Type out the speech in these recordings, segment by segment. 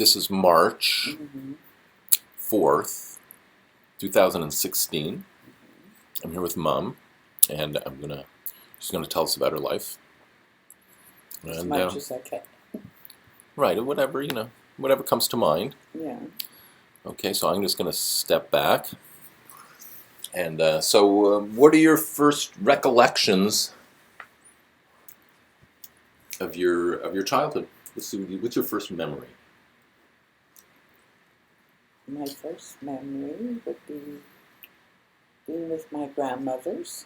This is March 4th, 2016. I'm here with Mom, and she's gonna tell us about her life. As much as I can. Right, whatever comes to mind. Yeah. Okay, so I'm just gonna step back. And what are your first recollections of your childhood? What's your first memory? My first memory would be being with my grandmothers.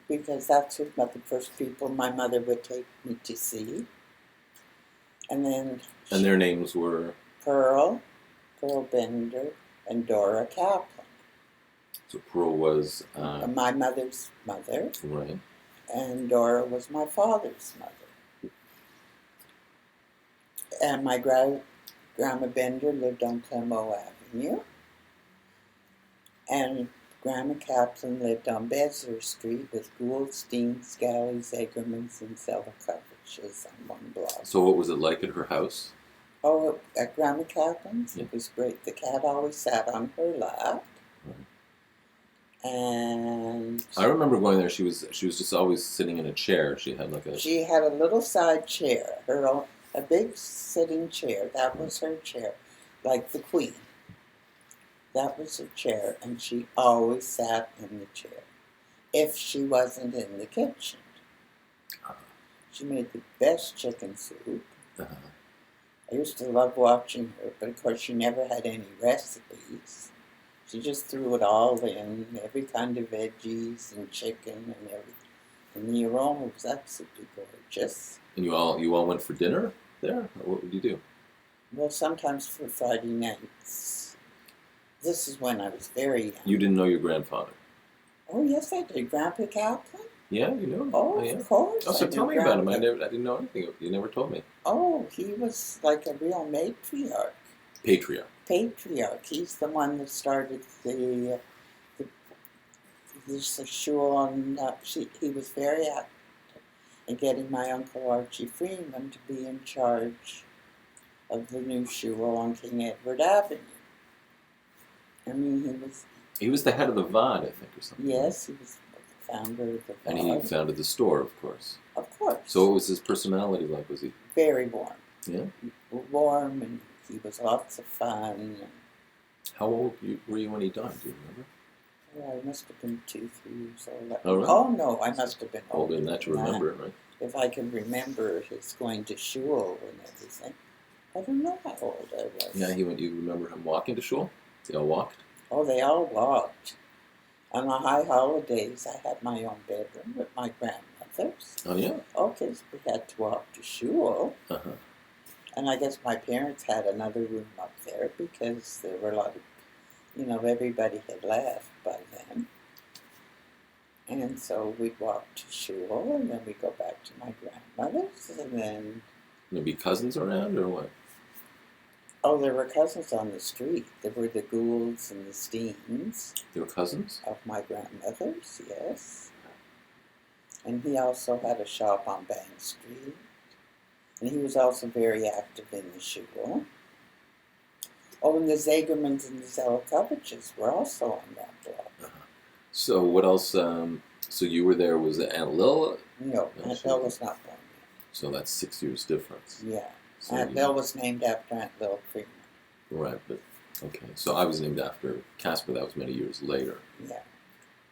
Because that's who the first people my mother would take me to see. And then... And their names were? Pearl Bender, and Dora Kaplan. So Pearl was... my mother's mother. Right. And Dora was my father's mother. And my Grandma Bender lived on Clemo Avenue. And Grandma Kaplan lived on Bezier Street with Goldstein, Scally, Zagermans, and Zelikoviches on one block. So what was it like at her house? Oh, at Grandma Kaplan's? Yeah. It was great. The cat always sat on her lap. Right. And... I remember going there. She was just always sitting in a chair. She had a little side chair, a big sitting chair. That was her chair, like the Queen. That was her chair, and she always sat in the chair. If she wasn't in the kitchen. She made the best chicken soup. I used to love watching her, but of course she never had any recipes. She just threw it all in, every kind of veggies and chicken and everything. And the aroma was absolutely gorgeous. And you all went for dinner there? Or what would you do? Well, sometimes for Friday nights. This is when I was very young. You didn't know your grandfather? Oh, yes, I did. Grandpa Kaplan? Yeah, you know him. Oh, yeah. Of course. Oh, so tell me about him. I didn't know anything. You never told me. Oh, he was like a real matriarch. Patriarch. He's the one that started the shul on... he was very active in getting my Uncle Archie Freeman to be in charge of the new shul on King Edward Avenue. I mean, he was the head of the VOD, I think, or something. Yes, he was the founder of the VOD. And he founded the store, of course. Of course. So what was his personality like? Was he... Very warm. Yeah? Warm, and he was lots of fun. How old were you when he died? Do you remember? Well, I must have been 2-3 years old. Oh, really? Oh, no, I must have been older than that to remember it, right? If I can remember his going to shul and everything. I don't know how old I was. Yeah, you remember him walking to shul? They all walked? Oh, they all walked. On the high holidays, I had my own bedroom with my grandmothers. Oh, yeah? Oh, because we had to walk to shul. Uh-huh. And I guess my parents had another room up there because there were a lot of, everybody had left by then. And so we'd walk to shul, and then we'd go back to my grandmother's, and then... Maybe cousins around, or what? Oh, there were cousins on the street. There were the Goulds and the Steens. There were cousins? Of my grandmother's, yes. And he also had a shop on Bank Street. And he was also very active in the shul. Oh, and the Zagermans and the Zelikoviches were also on that block. So what else? So you were there, was it Aunt Lil? No, Aunt Lil was not born yet. So that's 6 years difference. Yeah. So Aunt Lil was named after Aunt Lil Freeman. Right, but okay. So I was named after Casper. That was many years later. Yeah.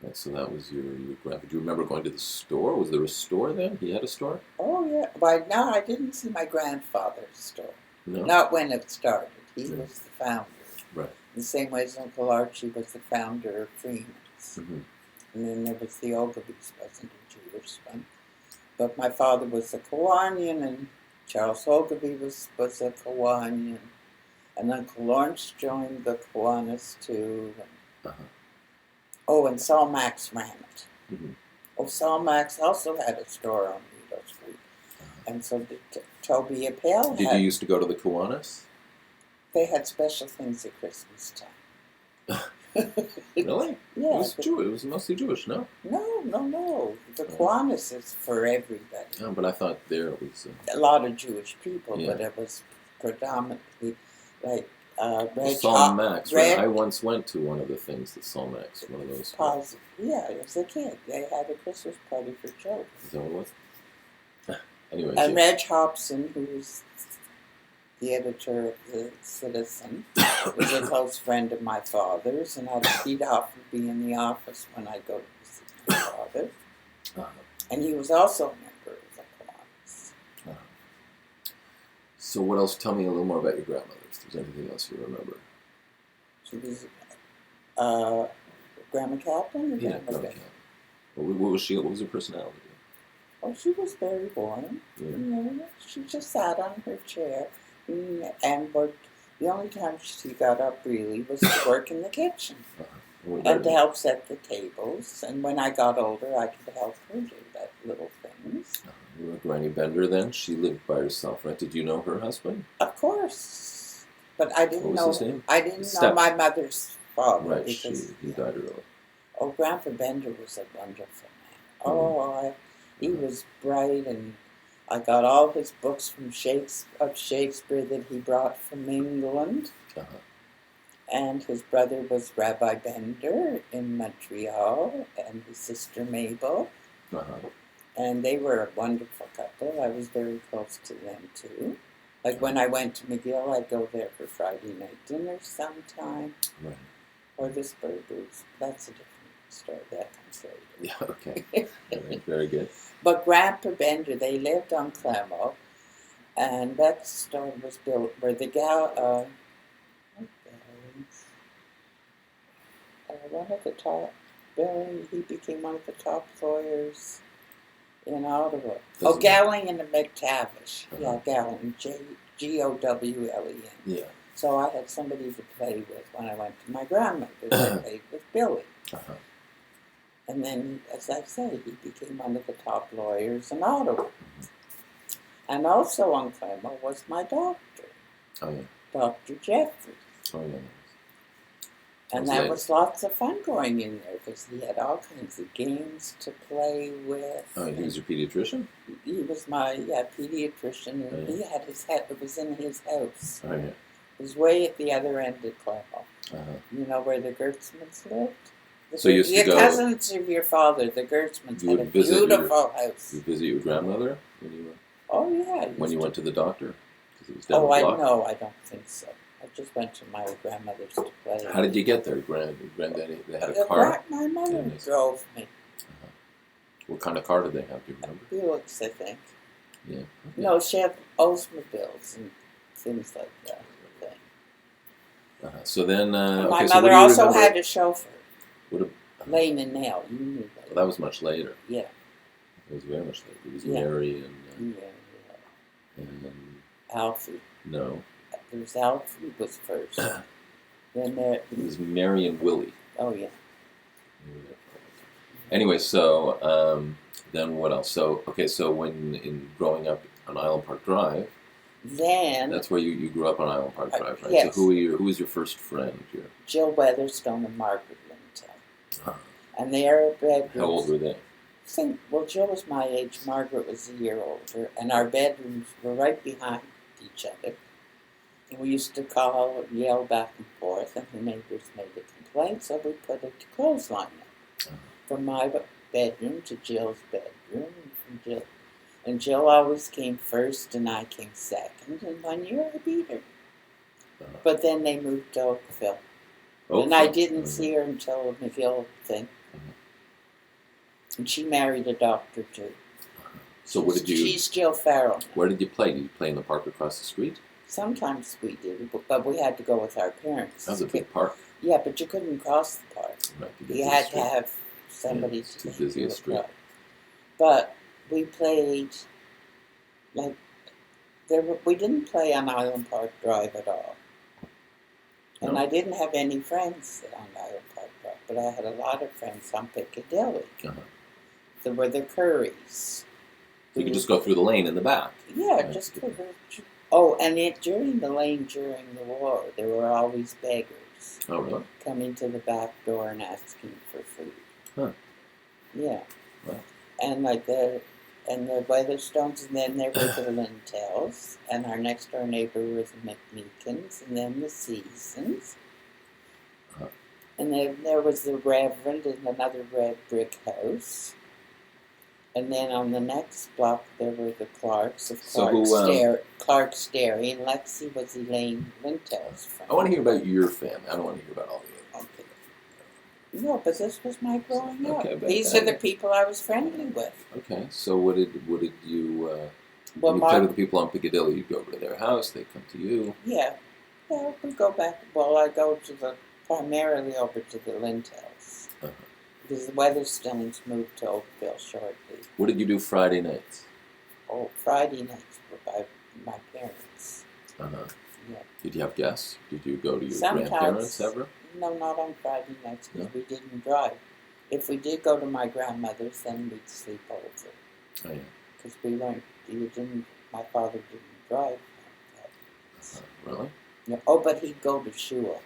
Right, so that was your grandpa. Do you remember going to the store? Was there a store then? He had a store? Oh, yeah. But no, I didn't see my grandfather's store. No? Not when it started. He was the founder. Right. The same way as Uncle Archie was the founder of Freeman's. Mm-hmm. And then there was the Ogilvy's, wasn't a Jewish one. But my father was a Kiwanian, and Charles Ogilvy was a Kiwanian. And Uncle Lawrence joined the Kiwanis too. Oh, and Saul Max ran it. Mm-hmm. Oh, Saul Max also had a store on Rideau Street. And so did Toby Appel. Did you used to go to the Kiwanis? They had special things at Christmas time. Really? Yeah. It was Jewish. It was mostly Jewish, no? No. The Oh. Kiwanis is for everybody. No, but I thought there it was. A lot of Jewish people, Yeah. but it was predominantly like Reg Solmax, right? I Red. once went to one of the things that Solmax, one of those. Yeah, as a kid, they had a Christmas party for children. Is that what it was? Anyways, And yeah. Reg Hobson, who was the editor of the Citizen, was a close friend of my father's, and he'd often be in the office when I go to visit my father. And he was also a member of the Kiwanis. So what else? Tell me a little more about your grandmother. If there's anything else you remember. She was Grandma Kaplan? Yeah, Grandma Kaplan. What was she? What was her personality? Oh, she was very boring. Yeah. You know, she just sat on her chair and worked. The only time she got up really was to work in the kitchen and to help set the tables. And when I got older, I could help her do that little things. You were Granny Bender then? She lived by herself, right? Did you know her husband? Of course, but I didn't know. What was his name? I didn't know my mother's father. Right, because he died early. Oh, Grandpa Bender was a wonderful man. Mm-hmm. He was bright, and I got all his books from Shakespeare that he brought from England. And his brother was Rabbi Bender in Montreal, and his sister Mabel. And they were a wonderful couple. I was very close to them, too. Like when I went to McGill, I'd go there for Friday night dinner sometime. Right. Or the Spurboos. That's a different story. That comes later. Yeah, okay. Right, very good. But Grandpa Bender, they lived on Clemo, and that store was built where the one of the top, he became one of the top lawyers in Ottawa. Gowling and McTavish. Yeah, Gowling, Gowlen. Yeah. So I had somebody to play with when I went to my grandmother's. I played with Billy. And then, as I say, he became one of the top lawyers in Ottawa. And also on Clemo was my doctor, Dr. Jeffrey. And that was lots of fun going in there because he had all kinds of games to play with. He was your pediatrician? He was my pediatrician, and he had it was in his house. It was way at the other end of Clemo. You know where the Gertzmans lived? So you used to go... The cousins of your father, the Gertzmans, had a beautiful house. You visit your grandmother when you were... Oh, yeah. When you went to the doctor? It was down the block? No, I don't think so. I just went to my grandmother's to play. How did you get there? Granddaddy, they had a car? My mother drove me. What kind of car did they have? Do you remember? Buicks, I think. Yeah. Okay. No, she had Oldsmobiles and things like that. So then... my mother also had a chauffeur. Lane and Nail. You knew that. Well, that was much later. Yeah. It was very much later. It was Mary and... and Alfie. No. There was Alfie was first. Then there... It was Mary and Willie. Oh, yeah. Anyway, so then what else? So when growing up on Island Park Drive, then that's where you grew up on Island Park Drive, right? Yes. So who was your first friend here? Jill Weatherstone and Margaret Lintel. And their bedrooms. How old were they? Jill was my age, Margaret was a year older, and our bedrooms were right behind each other. And we used to yell back and forth, and the neighbors made a complaint, so we put a clothesline up. From my bedroom to Jill's bedroom, and Jill always came first, and I came second, and one year I beat her. But then they moved to Oakville. And I didn't see her until the McGill thing. And she married a doctor, too. So what did you... She's Jill Farrell. Where did you play? Did you play in the park across the street? Sometimes we did, but we had to go with our parents. That was a big park. Yeah, but you couldn't cross the park. Right, you had to have somebody to take you to the street. But we played, we didn't play on Island Park Drive at all. And I didn't have any friends on Island Park Drive, but I had a lot of friends on Piccadilly. There were the Currys. So you could just go through the lane in the back. Yeah, just go. Oh, and during the war, there were always beggars. kids Oh, really? coming to the back door and asking for food. Huh. Yeah. Wow. And like the Weatherstones, and then there were the Lintels, and our next door neighbor were the McMeekins, and then the Seasons. Uh-huh. And then there was the Reverend in another red brick house. And then on the next block there were the Clarks of Clark's Dairy, and Lexi was Elaine Lintel's friend. I want to hear about your family. I don't want to hear about all the others. Okay. No, but this was my growing up. Okay, These are the people I was friendly with. Okay, so what did you Well, when you played with the people on Piccadilly? You'd go over to their house. They come to you. Yeah. Well, we go back. Well, I go primarily over to the Lintels. Uh-huh. Because the Weatherstones moved to Oakville shortly. What did you do Friday nights? Oh, Friday nights were by my parents. Uh-huh. Yeah. Did you have guests? Did you go to your Sometimes, grandparents ever? No, not on Friday nights because No? we didn't drive. If we did go to my grandmother's, then we'd sleep over. Oh, yeah. Because my father didn't drive. Really? Yeah. Oh, but he'd go to shul.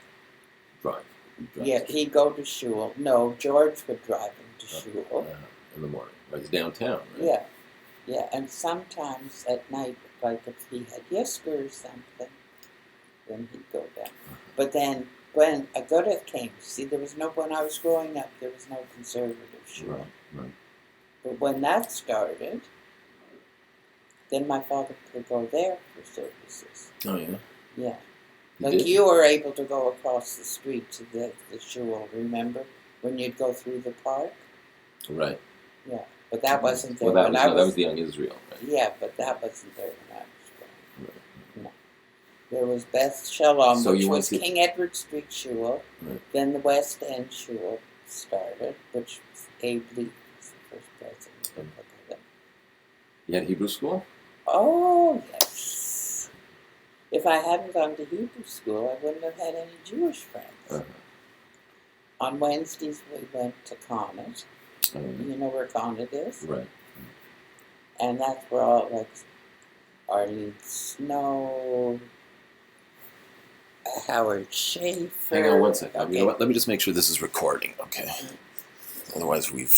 Drive. Yeah, he'd go to shul. No, George would drive him to shul. In the morning. Like it's downtown, right? Yeah. Yeah, and sometimes at night, like if he had Yisker or something, then he'd go down. But then when Agutta came, see, when I was growing up, there was no conservative shul. Right. But when that started, then my father could go there for services. Oh, yeah? Yeah. Did? You were able to go across the street to the shul, remember? When you'd go through the park? Right. Yeah. But that wasn't there that when I was... that was the Young Israel, right? Yeah, but that wasn't there when I was growing up. Right. No. There was Beth Shalom, which was King Edward Street Shul. Right. Then the West End Shul started, which was Abe Lee was the first president. You had Hebrew school? Oh, yes. If I hadn't gone to Hebrew school, I wouldn't have had any Jewish friends. Uh-huh. On Wednesdays, we went to Connaught. You know where Connaught is? Right. And that's where all, like, Arlene Snow, Howard Schaefer. Hang on one second. Okay. You know what? Let me just make sure this is recording, okay? Otherwise, we've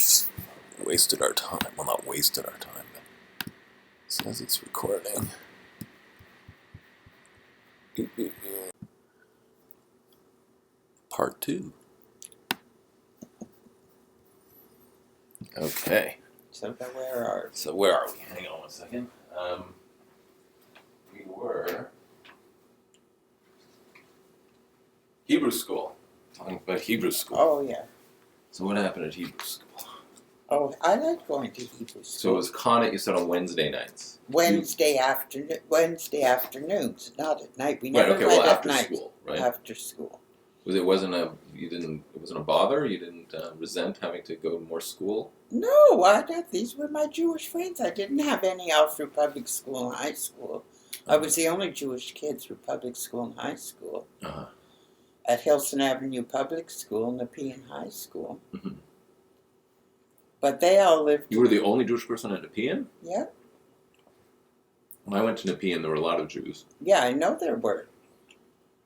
wasted our time. Well, not wasted our time, but it says it's recording. Part 2. Okay. So where are we? Hang on one second. We were Hebrew school. Talking about Hebrew school. Oh, yeah. So what happened at Hebrew school? Oh, I like going to Hebrew school. So it was Connaught, you said, on Wednesday nights? Wednesday afternoons, not at night. We never went at after night. School, right? After school. It wasn't a bother? You didn't resent having to go to more school? No, these were my Jewish friends. I didn't have any out through public school and high school. I was the only Jewish kid through public school and high school. Uh-huh. At Hilson Avenue Public School and Nepean High School. Mm-hmm. But they all lived... You were the only Jewish person at Nepean? Yeah. When I went to Nepean, there were a lot of Jews. Yeah, I know there were.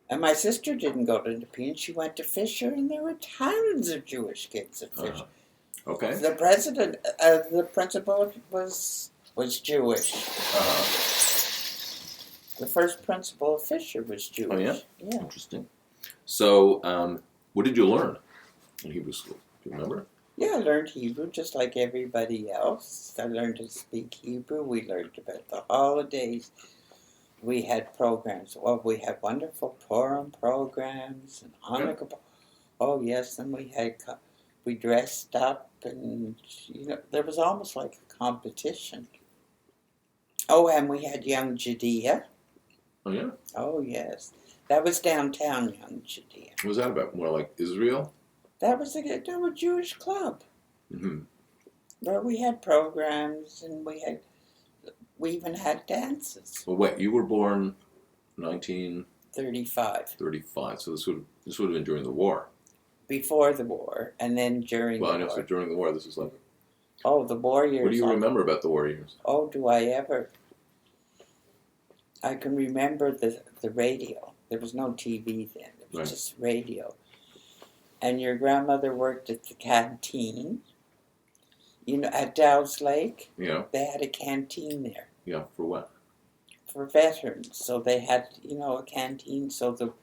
And my sister didn't go to Nepean. She went to Fisher, and there were tons of Jewish kids at Fisher. Okay. The principal was Jewish. Uh-huh. The first principal of Fisher was Jewish. Oh, yeah? Yeah. Interesting. So, what did you learn in Hebrew school? Do you remember? Yeah, I learned Hebrew just like everybody else. I learned to speak Hebrew. We learned about the holidays. We had programs. Well, we had wonderful Purim programs and Hanukkah. Yeah. Oh, yes, and we dressed up, and, there was almost like a competition. Oh, and we had Young Judea. Oh, yeah? Oh, yes. That was downtown Young Judea. What was that about? More like Israel? That was a Jewish club. Mm-hmm. Where we had programs, and we even had dances. Well, wait, you were born 1935. 35. So this would have been during the war. Before the war, and then during the war. Well, I know, so during the war, this is like... Oh, the war years. What do you remember about the war years? Oh, do I ever? I can remember the radio. There was no TV then. There Right. just radio. And your grandmother worked at the canteen. You know, at Dow's Lake, Yeah. they had a canteen there. Yeah. For what? For veterans. So they had, a canteen. So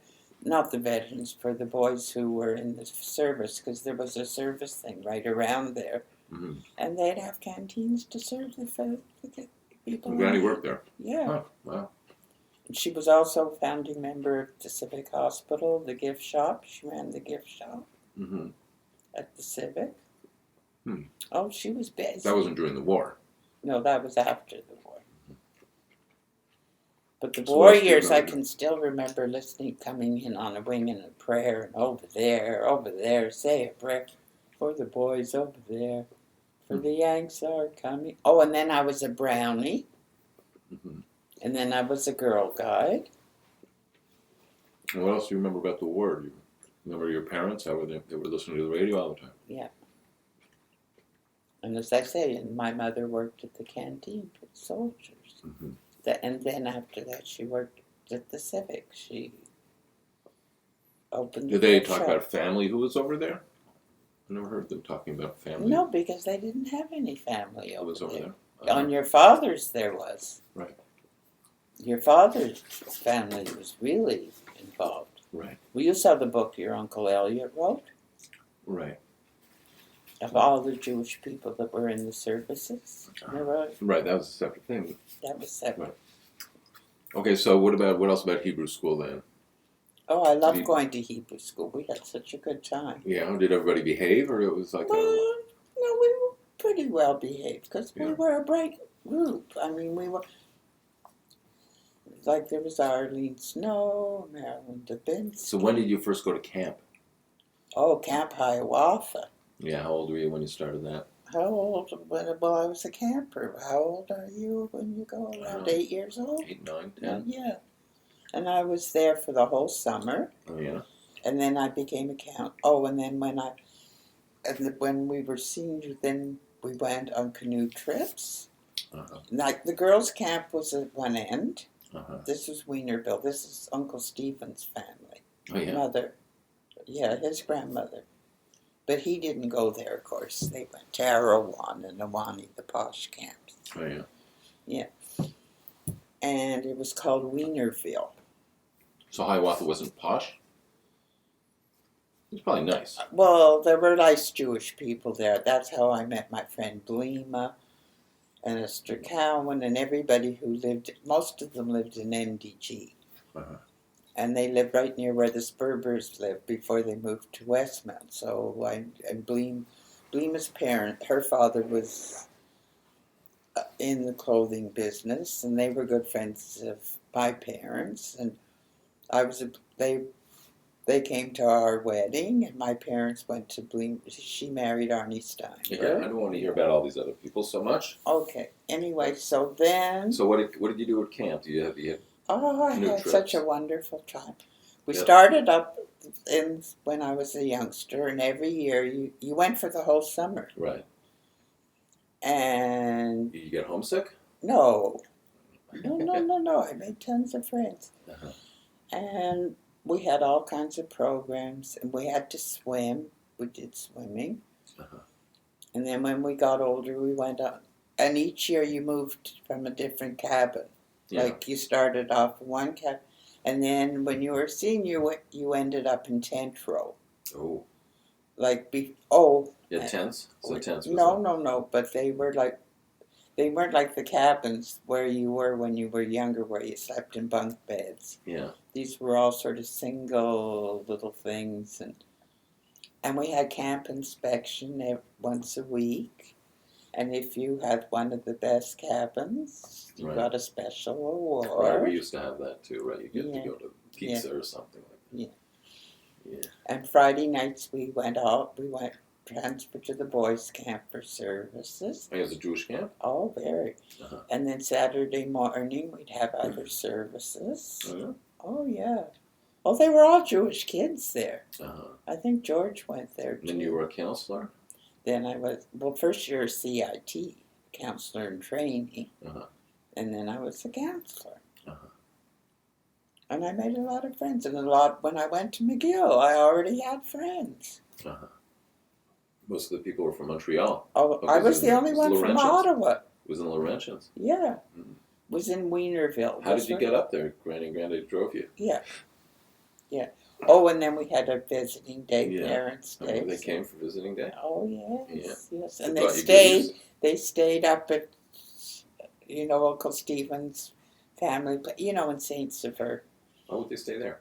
not the veterans, for the boys who were in the service, because there was a service thing right around there. Mm-hmm. And they'd have canteens to serve the people. Granny worked there. Yeah. Huh. Wow. She was also a founding member of the Civic Hospital, the gift shop. She ran the gift shop at the Civic. Oh, she was busy. That wasn't during the war. No, that was after the war. But the war years, I can still remember listening, coming in on a wing and a prayer, and over there, say a prayer for the boys over there, for the Yanks are coming. Oh, and then I was a brownie. And then I was a Girl Guide. And what else do you remember about the war? Do you remember your parents? How were they were listening to the radio all the time? Yeah. And as I say, my mother worked at the canteen for the soldiers. And then after that, she worked at the Civic. She opened. Did they talk about family who was over there? I never heard them talking about family. No, because they didn't have any family over there. On your father's, there was. Right. Your father's family was really involved. Right. Well, you saw the book your Uncle Elliot wrote. Right. Of all the Jewish people that were in the services. Right, that was a separate thing. That was separate. Right. Okay, so what else about Hebrew school then? Oh, I loved going to Hebrew school. We had such a good time. Yeah, did everybody behave, or it was like? Well, no, we were pretty well behaved because we were a bright group. I mean, we were. Like there was Arlene Snow, Marilyn Dubinsky. So when did you first go to camp? Oh, Camp Hiawatha. Yeah, how old were you when you started that? How old? Well, I was a camper. How old are you when you go around 8 years old? 8, 9, 10. Yeah. And I was there for the whole summer. Oh, yeah. And then I became a count. Oh, and then when we were seniors, then we went on canoe trips. Like the girls' camp was at one end. This was Wienerville. This is Uncle Stephen's family. Oh, yeah. Mother. Yeah, his grandmother. But he didn't go there, of course. They went to Arawan and Awani, the posh camps. Oh, yeah. Yeah. And it was called Wienerville. So Hiawatha wasn't posh? It was probably nice. Well, there were nice Jewish people there. That's how I met my friend Blema and Esther Cowan and everybody who lived, most of them lived in NDG. And they lived right near where the Spurbers lived before they moved to Westmount. So Blema's parent, her father was in the clothing business, and they were good friends of my parents. And they came to our wedding, and my parents went to Blema. She married Arnie Stein. Yeah, I don't want to hear about all these other people so much. Okay. Anyway, so then. So what did you do at camp? I had such a wonderful time. We started up when I was a youngster, and every year you went for the whole summer. Right. And did you get homesick? No. I made tons of friends. And we had all kinds of programs, and we had to swim. We did swimming. And then when we got older, we went out. And each year you moved from a different cabin. Yeah. Like you started off one cabin, and then when you were a senior, you ended up in tent row. Oh. Yeah, tents? So tents was No. But they weren't like the cabins where you were when you were younger, where you slept in bunk beds. Yeah. These were all sort of single little things, and we had camp inspection once a week. And if you had one of the best cabins, you got a special award. Right, we used to have that too, right? You get to go to pizza or something like that. Yeah. And Friday nights we went transferred to the boys' camp for services. Oh, it was a Jewish camp? Oh, very. And then Saturday morning we'd have other services. Oh, yeah? Oh, yeah. Oh, they were all Jewish kids there. I think George went there too. And then you were a counselor? Then I was, first year CIT, counselor in training, and then I was a counselor. And I made a lot of friends, and a lot when I went to McGill, I already had friends. Uh-huh. Most of the people were from Montreal. Oh, I was the only one from Ottawa. It was in Laurentians. Yeah. Mm-hmm. Was in Wienerville. How did you get up there? Granny and Granddad drove you? Yeah. Yeah. Oh, and then we had a visiting day, Parents' Day. They came for visiting day? Oh, yes. Yeah. Yes. And they stayed up at, Uncle Stephen's family, in St. Sever. Why would they stay there?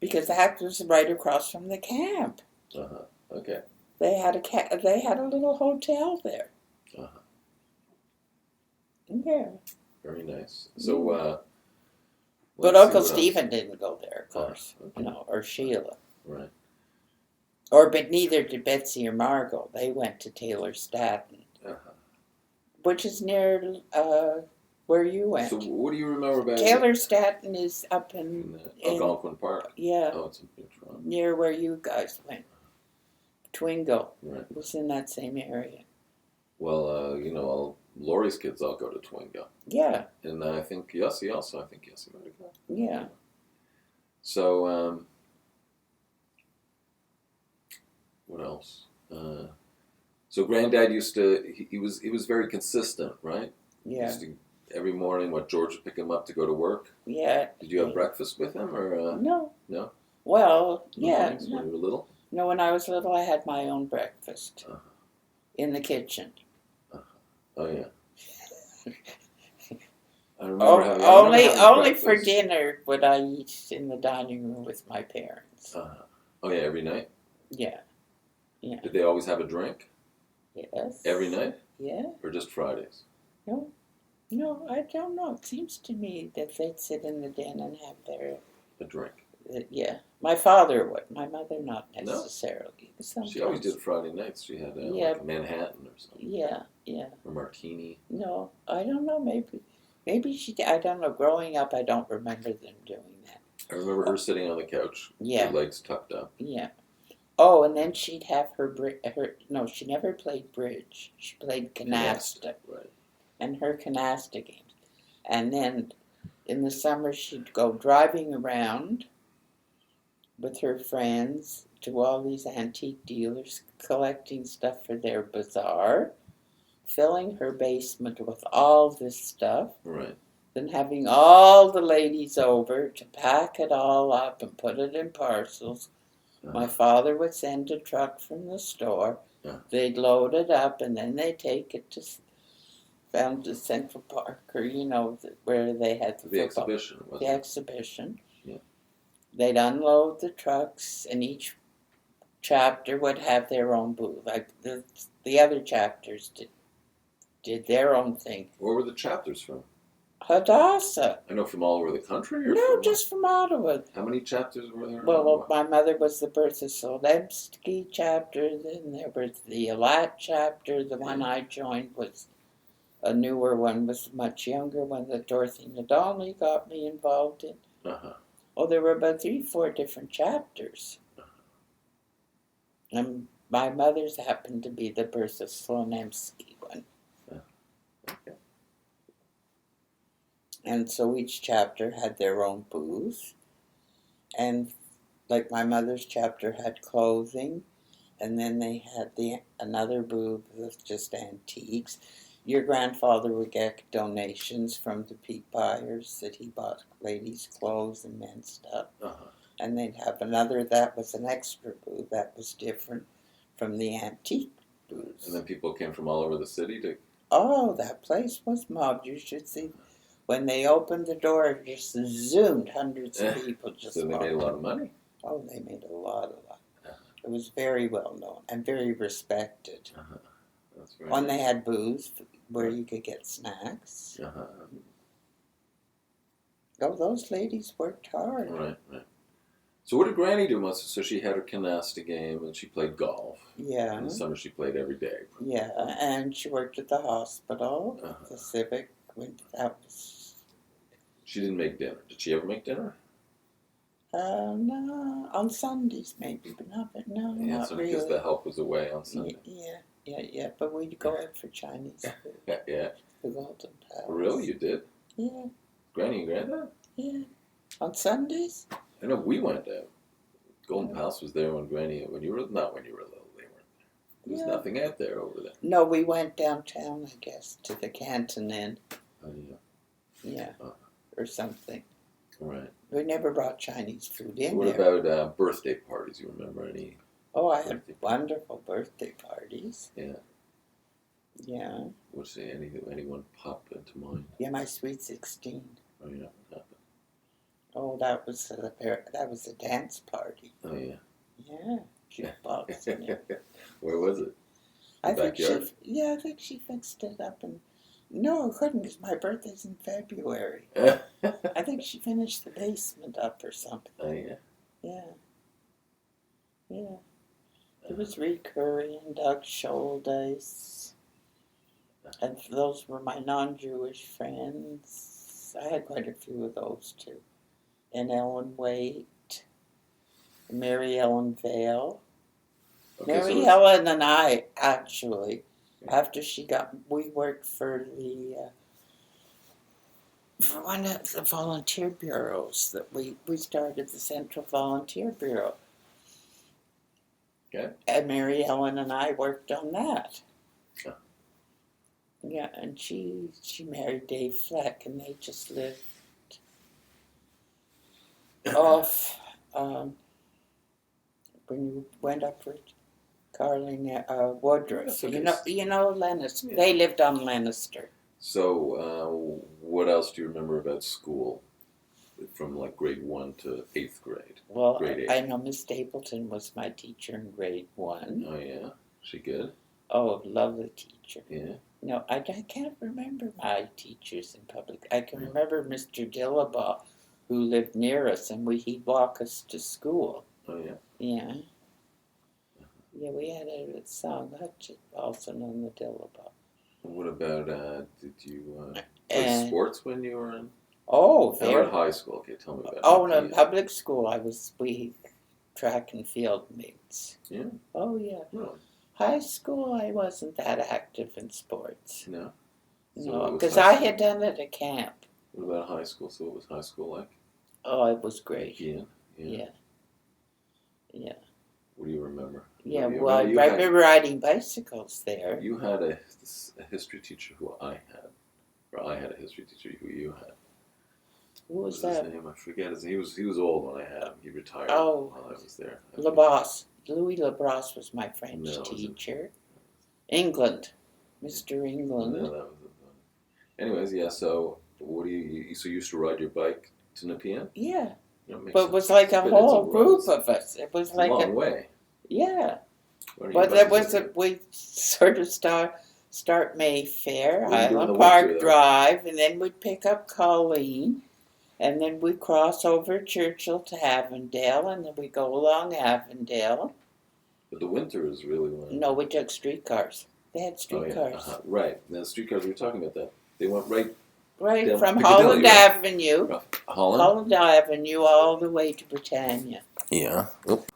Because that was right across from the camp. Uh-huh. Okay. They had a little hotel there. Uh-huh. Yeah. Very nice. So, but Uncle Stephen didn't go there, of course. Okay. Or Sheila. Right. But neither did Betsy or Margot. They went to Taylor Staten, which is near where you went. So what do you remember about Taylor Staten is up in Algonquin Park. Yeah. Oh, it's in Toronto. Near where you guys went. Twingo. Right. It was in that same area. Well, Laurie's kids all go to Twingo. Yeah. And I think Yossi also. I think Yossi might have gone. Yeah. So, what else? So Granddad used to. He was very consistent, right? Yeah. Used to, every morning, George would pick him up to go to work. Yeah. Did you have breakfast with him, or no? No. Well, yeah. Mornings, when you were little. No, when I was little, I had my own breakfast in the kitchen. Oh yeah. I remember only for dinner would I eat in the dining room with my parents. Oh yeah, every night? Yeah. Yeah. Did they always have a drink? Yes. Every night? Yeah. Or just Fridays? No, I don't know. It seems to me that they'd sit in the den and have a drink. Yeah. My father would. My mother not necessarily. No. She always did Friday nights. She had like a Manhattan or something. Yeah, yeah. Or martini. No, I don't know. Maybe she did. I don't know. Growing up, I don't remember them doing that. I remember her sitting on the couch. Yeah. Her legs tucked up. Yeah. Oh, and then she'd have no, she never played bridge. She played canasta. Right. And her canasta games. And then in the summer, she'd go driving around with her friends to all these antique dealers, collecting stuff for their bazaar, filling her basement with all this stuff. Right. Then having all the ladies over to pack it all up and put it in parcels. My father would send a truck from the store. They'd load it up, and then they'd take it down to Central Park, or where they had the exhibition. The exhibition. Yeah. They'd unload the trucks, and each chapter would have their own booth. Like the other chapters did their own thing. Where were the chapters from? Hadassah. I know, from all over the country? Or no, just from Ottawa. How many chapters were there? Well, my mother was the Bertha Solemski chapter, then there was the Elat chapter. The one I joined was a newer one, was a much younger one that Dorothy Nadolny got me involved in. Oh, there were about 3-4 different chapters. And my mother's happened to be the Bertha Slonemsky one. Okay. And so each chapter had their own booth. And like my mother's chapter had clothing, and then they had another booth with just antiques. Your grandfather would get donations from the peak buyers that he bought ladies' clothes and men's stuff. And they'd have another that was an extra booth that was different from the antique booths. And then people came from all over the city to... Oh, that place was mobbed. You should see. When they opened the door, it just zoomed. Hundreds of people just So they made a lot of money. Oh, they made a lot. It was very well known and very respected. That's very When nice. they had booths where you could get snacks. Oh, those ladies worked hard. Right. So what did Granny do most? So she had her canasta game and she played golf. Yeah. In the summer she played every day. Yeah, and she worked at the hospital, the Civic. She didn't make dinner. Did she ever make dinner? No, on Sundays maybe, but not Because really. the help was away on Sunday. Yeah, but we'd go out for Chinese food. Yeah. The Golden Palace. Really? You did? Yeah. Granny and Granddad? Yeah. On Sundays? I know we went there. Golden Palace was there when you were not when you were little. They weren't. There was nothing out there over there. No, we went downtown, I guess, to the Canton Inn. Oh yeah. Yeah, or something. Right. We never brought Chinese food in What there. about birthday parties? You remember any? Oh, I had wonderful birthday parties. Yeah. Yeah. What's anyone pop into mind? Yeah, my sweet 16. Oh yeah. Nothing. Oh, that was a dance party. Oh yeah. Yeah, jukebox in it. Where was it? I think she fixed it up and. No, I couldn't because my birthday's in February. I think she finished the basement up or something. Oh yeah. Yeah. Yeah. There was Reed Curry and Doug Shouldice. And those were my non-Jewish friends. I had quite a few of those too. And Ellen Waite, Mary Ellen Vale. Okay, Mary Ellen and I, actually, after we worked for for one of the volunteer bureaus that we started the Central Volunteer Bureau. Okay. And Mary Ellen and I worked on that. Oh. Yeah, and she married Dave Fleck, and they just lived off when you went up with Carling Woodruff. You know Lannister. Yeah. They lived on Lannister. So, what else do you remember about school, from like grade 1 to 8th grade? Well, grade 8. I know Miss Stapleton was my teacher in grade 1. Oh yeah, she good? Oh, lovely teacher. Yeah. No, I can't remember my teachers in public. I can remember Mr. Dillabaugh, who lived near us, and he'd walk us to school. Oh yeah. Yeah. Yeah, we had a song also known the Dillabaugh. What about did you play sports when you were in? Oh, very. How about high school? Okay, tell me about. Oh, in public school, we track and field mates. Yeah. Oh yeah. Really? High school, I wasn't that active in sports. No. No, because I had done it at camp. What about high school? So what was high school like? Oh, it was great. Yeah. What do you remember? Yeah, I remember riding bicycles there. You had a history teacher who I had, or I had a history teacher who you had. Who was that? His name? I forget his name. He was old when I had him. He retired while I was there. Louis Labrosse was my French teacher. England. Mr. England. No, that was it. Anyways, yeah, so what do you used to ride your bike to Nepean? Yeah. But it was like a whole group of us. It was like a long way. Yeah. But there was we sort of start Mayfair, Highland Park Drive, and then we'd pick up Colleen, and then we'd cross over Churchill to Avondale, and then we'd go along Avondale. But the winter is really when... No, we took streetcars. They had streetcars. Oh, yeah. Right. Now, the streetcars, we were talking about that. They went right from Holland Avenue. Holland Avenue all the way to Britannia. Yeah. Oop.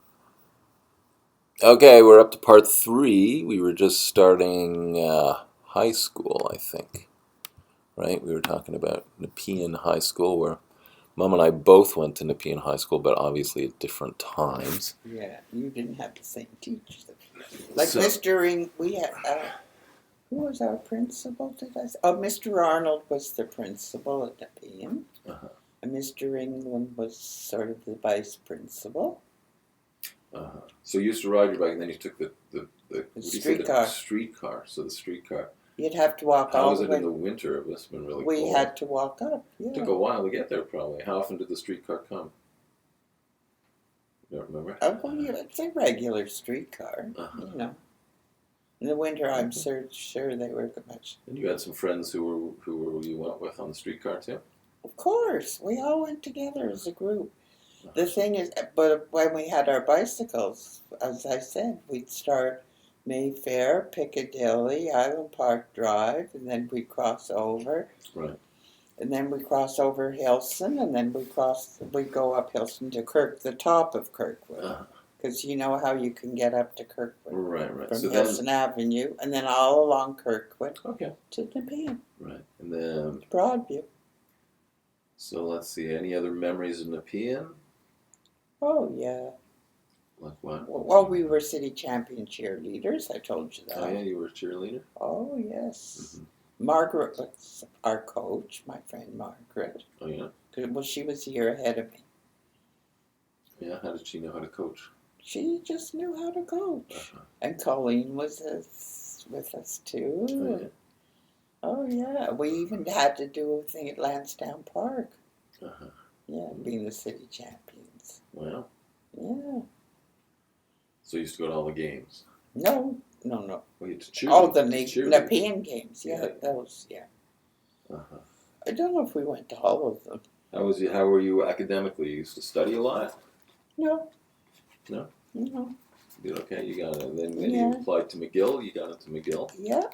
Okay, we're up to part 3. We were just starting high school, I think. Right? We were talking about Nepean High School, where Mom and I both went to Nepean High School, but obviously at different times. Yeah, you didn't have the same teachers. Like Mr. we had... who was our principal, did I say? Oh, Mr. Arnold was the principal at Nepean. Uh-huh. And Mr. England was sort of the vice principal. Uh-huh. So you used to ride your bike, and then you took the streetcar. Streetcar. So the streetcar. You'd have to walk all the way. How was it in the winter? It must have been really cold. We had to walk up, yeah. It took a while to get there, probably. How often did the streetcar come? You don't remember? Well, yeah, it's a regular streetcar, you know. In the winter, I'm sure they were much. And you had some friends who you went with on the streetcar too? Of course, we all went together as a group. The thing is, but when we had our bicycles, as I said, we'd start Mayfair, Piccadilly, Island Park Drive, and then we'd cross over. Right. And then we cross over Hilson, and then we go up Hilson to the top of Kirkwood. Because you know how you can get up to Kirkwood. Right. From Hilson Avenue, and then all along Kirkwood. Okay. To Nepean. Right. And then... Broadview. So let's see. Any other memories of Nepean? Oh, yeah. Like what? Well, we were city champion cheerleaders. I told you that. Oh yeah, you were a cheerleader. Oh, yes. Mm-hmm. Margaret was our coach, my friend Margaret. Oh yeah. Well, she was a year ahead of me. Yeah. How did she know how to coach? She just knew how to coach. Uh-huh. And Colleen was with us too. Oh yeah. Oh, yeah. We even had to do a thing at Lansdowne Park. Uh-huh. Yeah, being the city champions. Wow. Yeah. So you used to go to all the games. No. Well, you had to cheer. Oh, the Nepean games. Yeah, those. Yeah. Uh-huh. I don't know if we went to all of them. How were you academically? You used to study a lot? No. No? No. You did okay. You got it. Then you applied to McGill. You got into McGill. Yeah.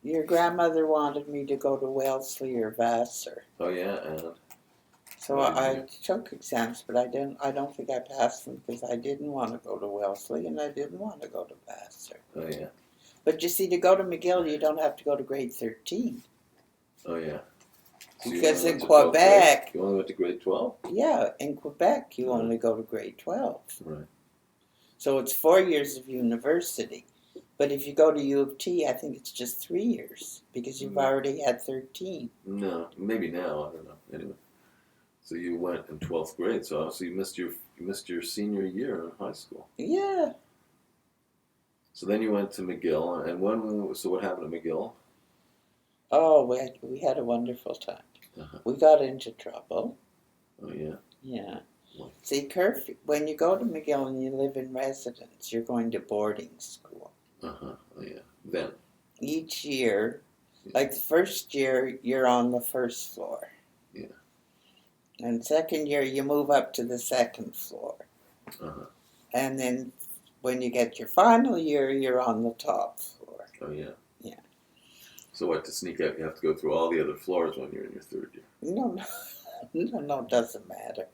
Your grandmother wanted me to go to Wellesley or Vassar. Oh yeah, and so I took exams, but I don't think I passed them because I didn't want to go to Wellesley and I didn't want to go to Vassar. Oh yeah. But you see, to go to McGill, you don't have to go to grade 13. Oh yeah. So because in Quebec, you only went to grade 12. Yeah, in Quebec, you only go to grade 12. Right. So it's 4 years of university. But if you go to U of T, I think it's just 3 years because you've already had 13. No, maybe now, I don't know. Anyway, so you went in 12th grade, so obviously you missed your senior year in high school. Yeah. So then you went to McGill, and so what happened at McGill? Oh, we had a wonderful time. Uh-huh. We got into trouble. Oh yeah. Yeah. See, curfew. When you go to McGill and you live in residence, you're going to boarding school. Uh-huh. Oh yeah. Then. Each year, like the first year, you're on the first floor. Yeah. And second year, you move up to the second floor. Uh-huh. And then when you get your final year, you're on the top floor. Oh yeah. Yeah. So what, to sneak out, you have to go through all the other floors when you're in your third year? No, it doesn't matter.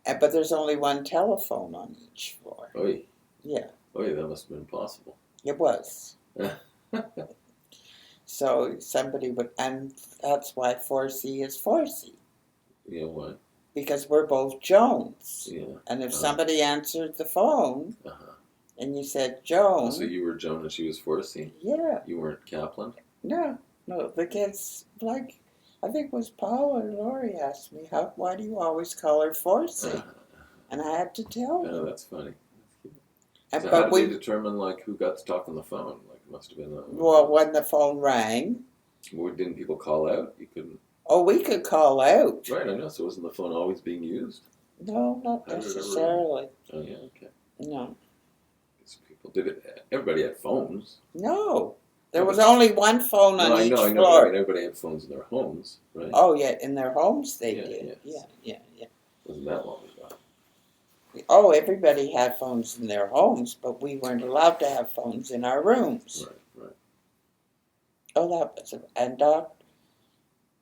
But there's only one telephone on each floor. Oh yeah. Yeah. Oh yeah, that must have been impossible. It was. So somebody would, and that's why 4C is 4C. Yeah, why? Because we're both Joans. Yeah. And if somebody answered the phone, and you said Joan. Oh, so you were Joan and she was 4C? Yeah. You weren't Kaplan? No. The kids, like, I think it was Paul or Lori asked me, why do you always call her 4C? And I had to tell them. Oh, that's funny. And, so how did they determine, like, who got to talk on the phone? Like, it must have been well, when the phone rang. Didn't people call out? You couldn't... Oh, we could call out. Right, I know. So wasn't the phone always being used? No, not necessarily. Oh, yeah, okay. No. People did it. Everybody had phones. No. There was only one phone on each floor. I mean, everybody had phones in their homes, right? Oh, yeah, in their homes they did. Yeah. Wasn't that long ago. Oh, everybody had phones in their homes, but we weren't allowed to have phones in our rooms. Right. Oh, that was it. And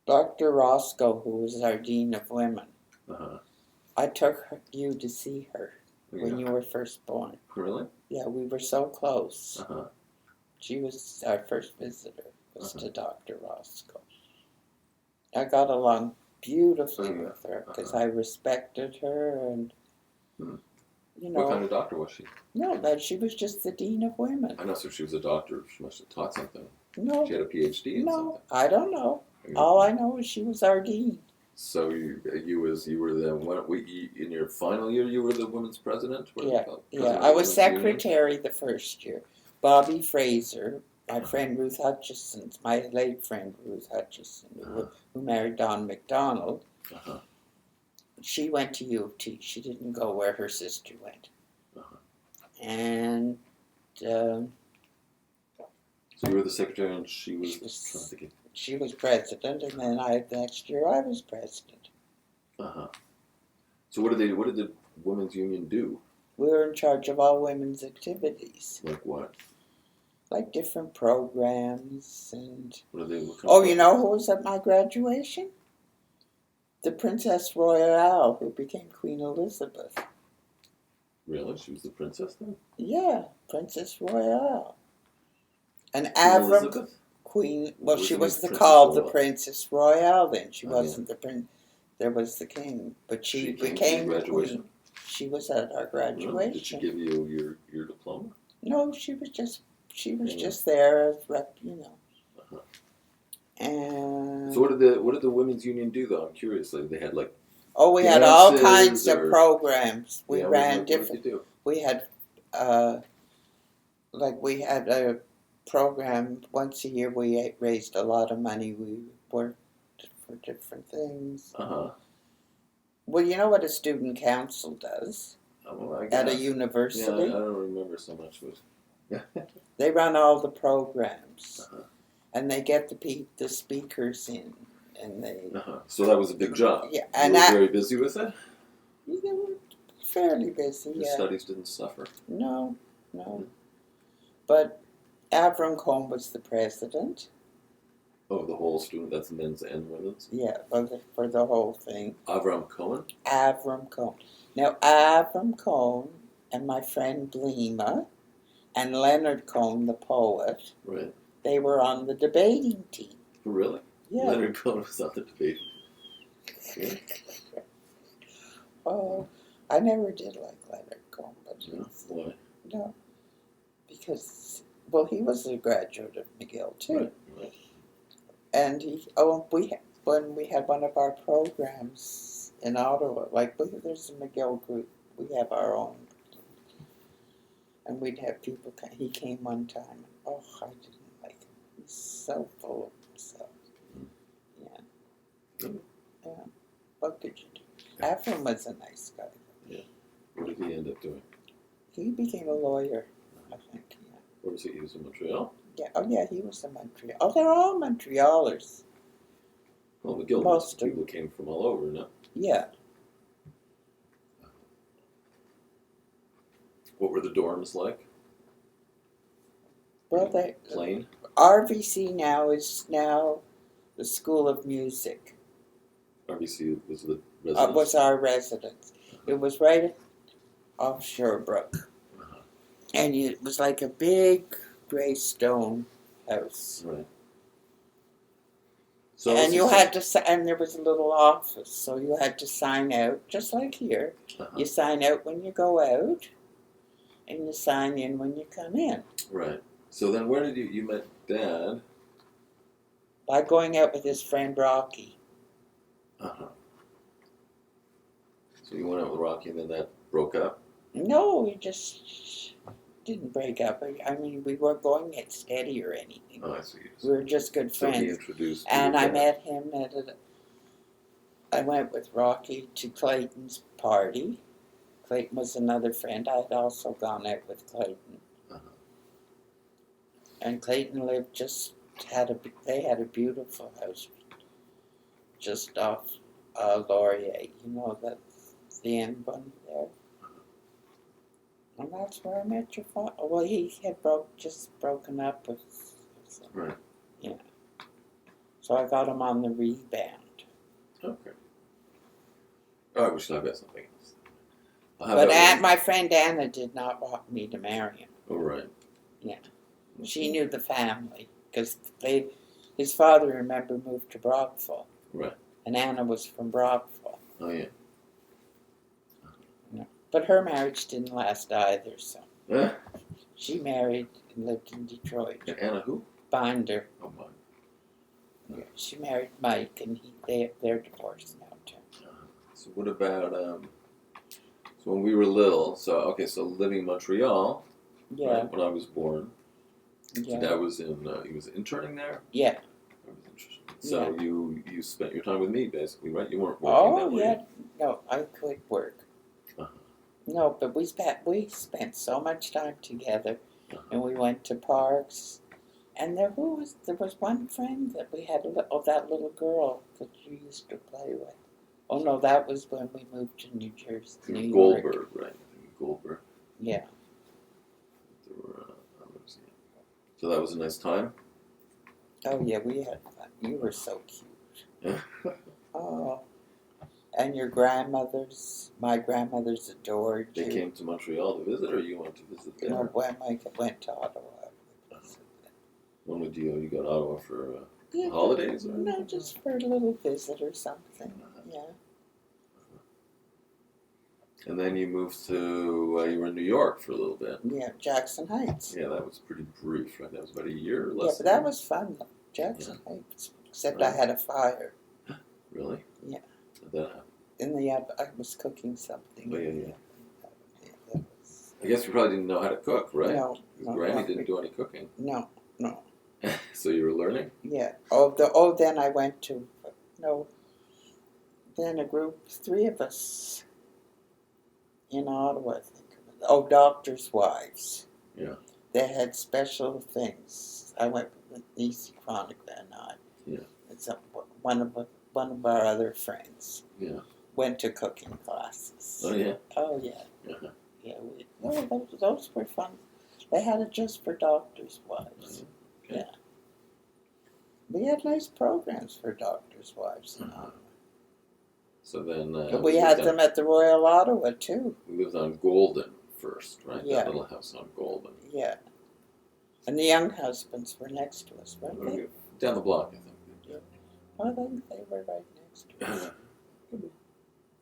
Dr. Roscoe, who was our Dean of Women, I took you to see her when you were first born. Really? Yeah, we were so close. She was our first visitor, was to Dr. Roscoe. I got along beautifully with her because I respected her and, you know. What kind of doctor was she? No, she was just the Dean of Women. I know, so she was a doctor. She must have taught something. No. She had a PhD in something. I don't know. All I know is she was our dean. So you were the in your final year you were the women's president? Yeah. I was secretary the first year. Bobby Fraser, my friend Ruth Hutchison, my late friend Ruth Hutchison, who married Don McDonald. She went to U of T. She didn't go where her sister went. And so you were the secretary and she was she was president, and then next year I was president. So what did the Women's Union do? We were in charge of all women's activities. Like what? Like different programs and... What are they? You know who was at my graduation? The Princess Royale, who became Queen Elizabeth. Really? She was the princess then? Yeah, Princess Royale. And Elizabeth? Queen. Well, she Wasn't was it the, Princess called the Royal? Princess Royale. Then she Oh, yeah. wasn't the prince. There was the king, but she She came to your became the graduation? queen. She was at our Really? graduation. Did she give you your diploma? No, she was just Yeah. just there as rep, Uh-huh. And So what did the women's union do though? I'm curious. Like they had like we had all dances kinds of or programs. We yeah, ran what did different. you do? We had we had a program once a year. We raised a lot of money. We worked for different things. Uh huh. Well, you know what a student council does Well, I at a guess. Yeah, I university? don't remember so much. But They run all the programs, uh-huh. and they get the speakers in, and they. Uh-huh. So that was a big job. Yeah, You and were that very busy with it. they were fairly busy. Your Yeah. studies didn't suffer. No, no. But Avram Cohn was the president. Oh, the whole student. That's men's and women's. Yeah, for the whole thing. Avram Cohen. Avram Cohn. Now, Avram Cohn and my friend Blema and Leonard Cohn, the poet, Right. they were on the debating team. Really? Yeah. Leonard Cohen was on the debate. Yeah. Oh, I never did like Leonard Cohn, but No. Why? no, because he was a graduate of McGill too. Right. Right. And when we had one of our programs in Ottawa, there's a McGill group, we have our own, and we'd have people. He came one time, and I didn't like him. He's so full of himself. Yeah, yeah. What could you do? Avram was a nice guy. Yeah. What did he end up doing? He became a lawyer, I think. Yeah. Where was he? He was in Montreal. Yeah. Oh, yeah. He was a Montreal. Oh, they're all Montrealers. Well, McGill, most people came from all over, no? Yeah. What were the dorms like? Well, Plain? RVC is now the School of Music. RBC was the residence? Was our residence. It was right off Sherbrooke. Uh-huh. And it was like a big gray stone house. Right. So And and there was a little office, so you had to sign out, just like here. Uh-huh. You sign out when you go out, and you sign in when you come in. Right. So then where did you met Dad? By going out with his friend Rocky. Uh-huh. So you went out with Rocky and then that broke up? No, we just didn't break up. I mean, we weren't going it steady or anything. Oh, I see. We were just good friends. So he introduced you and to I Dad. met him I went with Rocky to Clayton's party. Clayton was another friend. I had also gone out with Clayton. Uh-huh. And Clayton they had a beautiful house just off Laurier. You know, that's the end one there. And that's where I met your father. Well, he had just broken up with Right. Yeah. So I got him on the rebound. Okay. All right, we should talk about something else. But my friend Anna did not want me to marry him. Oh, right. Yeah. She knew the family because his father, remember, moved to Brockville. Right. And Anna was from Brockville. Oh, yeah. Yeah. But her marriage didn't last either, so. Eh? She married and lived in Detroit. And Anna who? Binder. Oh, my. Yeah. She married Mike, and they're divorced now, too. So what about, so when we were little, so living in Montreal, Yeah. right, when I was born, Yeah. so Dad was he was interning there? Yeah. That was interesting. So you spent your time with me, basically, right? You weren't working Oh, that way. yeah. No, I could work. Uh-huh. No, but we spent so much time together, Uh-huh. and we went to parks. And there was one friend that we had, that little girl that you used to play with. Oh no, that was when we moved to New Jersey, New York. Goldberg, right? Goldberg. Yeah. There were, so that was a nice time. Oh yeah, we had fun. You were so cute. Yeah. Oh. And my grandmothers adored you. They came to Montreal to visit, or you went to visit them? No, when I went to Ottawa. When would you go to Ottawa for Yeah, holidays? Or? No, just for a little visit or something. Yeah. And then you moved to, you were in New York for a little bit. Yeah, Jackson Heights. Yeah, that was pretty brief, right? That was about a year or Yeah, less. but that was fun though. Jackson Heights. Except Right. I had a fire. Really? Yeah. How'd that happen? In the oven, I was cooking something. Oh, yeah, in the yeah. oven. That was, I guess you probably didn't know how to cook, right? No, Granny didn't do any cooking. No. So you were learning? Yeah. Then I went to, then a group, 3 of us in Ottawa, I think. Oh, doctors' wives. Yeah. They had special things. I went with Nisi Chronica and I. Yeah. It's one of our other friends. Yeah. Went to cooking classes. Oh, yeah? Oh, yeah. Uh-huh. Yeah, those were fun. They had it just for doctors' wives. Okay. Yeah. We had nice programs for doctors' wives in Ottawa. So then... we had them at the Royal Ottawa, too. We lived on Golden first, right? Yeah. That little house on Golden. Yeah. And the young husbands were next to us, weren't they? Down the block, I think. I think they were right next to us.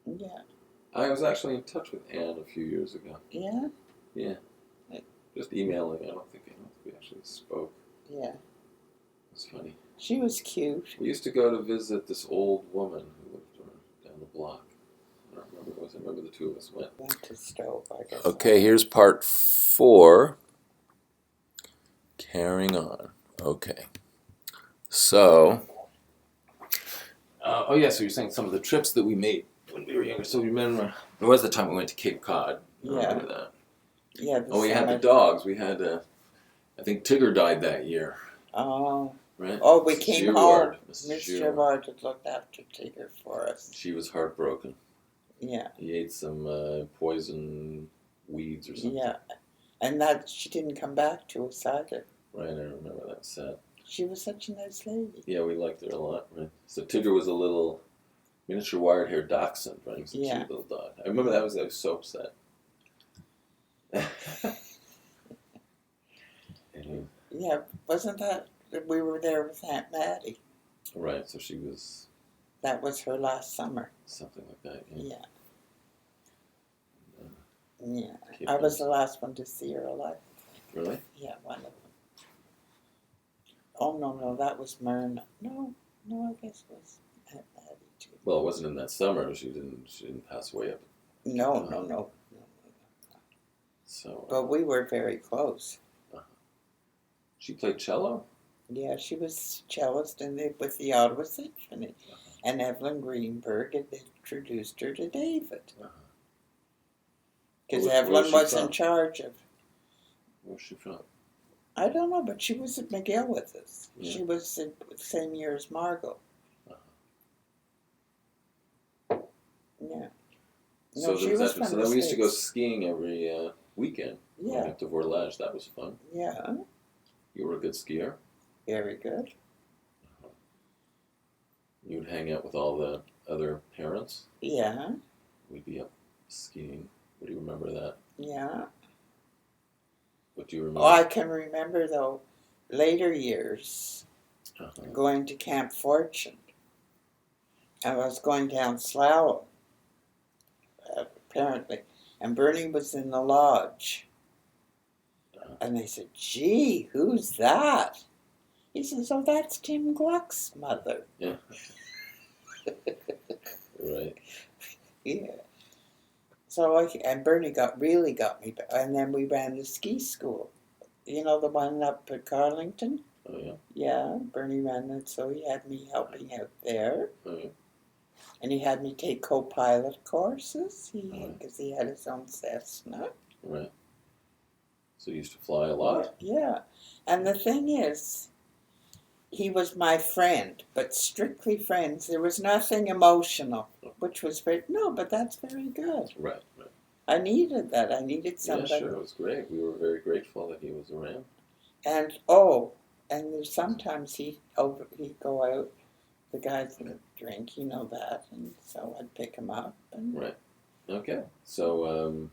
Yeah. I was actually in touch with Anne a few years ago. Yeah? Yeah. Just emailing. I don't think we actually spoke. Yeah. It was funny. She was cute. We used to go to visit this old woman who lived down the block. I don't remember who it was. I remember the 2 of us went. Went to Stowe, I guess. Okay, here's part 4. Carrying on. Okay. So, so you're saying some of the trips that we made when we were younger. So you remember, there was the time we went to Cape Cod. I remember that. Yeah. We had the dogs. We had, I think Tigger died that year. Oh. Right? Oh, we came home. Mrs. Mr. Girard had looked after Tigger for us. She was heartbroken. Yeah. He ate some poison weeds or something. Yeah. And that she didn't come back to us either. Right, I remember that sad. She was such a nice lady. Yeah, we liked her a lot, right? So Tigger was a little miniature wire-haired dachshund, right? He was a cute little dog. I remember I was so upset. Anyway. Yeah, wasn't that, we were there with Aunt Maddie. Right, so she was... That was her last summer. Something like that, yeah. Yeah. I was the last one to see her alive. Really? Yeah, one of them. Oh, no, that was Myrna. No, I guess it was Aunt Maddie too. Well, it wasn't in that summer. She didn't pass away up. No. So. But we were very close. She played cello? Yeah, she was cellist with the Ottawa Symphony. And Evelyn Greenberg had introduced her to David. Because Evelyn was in charge of... Where's she from? I don't know, but she was at McGill with us. Yeah. She was the same year as Margot. Yeah. So, she was so then we used to go skiing every weekend. Yeah. Up to Vorlage. That was fun. Yeah. You were a good skier? Very good. You would hang out with all the other parents? Yeah. We'd be up skiing. What do you remember that? Yeah. What do you remember? Oh, I can remember, though, later years going to Camp Fortune. I was going down slalom, apparently, and Bernie was in the lodge. And they said, gee, who's that? He says, oh, that's Tim Gluck's mother. Yeah. Right. Yeah. So and Bernie really got me, and then we ran the ski school. You know, the one up at Carlington? Oh, yeah. Yeah, Bernie ran that, so he had me helping out there. Oh, yeah. And he had me take co-pilot courses, because he had his own Cessna. Right. So you used to fly a lot? Yeah. And the thing is, he was my friend, but strictly friends. There was nothing emotional, which was but that's very good. Right. I needed that. I needed somebody. Yeah, sure. It was great. We were very grateful that he was around. And there's sometimes he'd go out, the guys would drink, you know that, and so I'd pick him up. Right. Okay. So,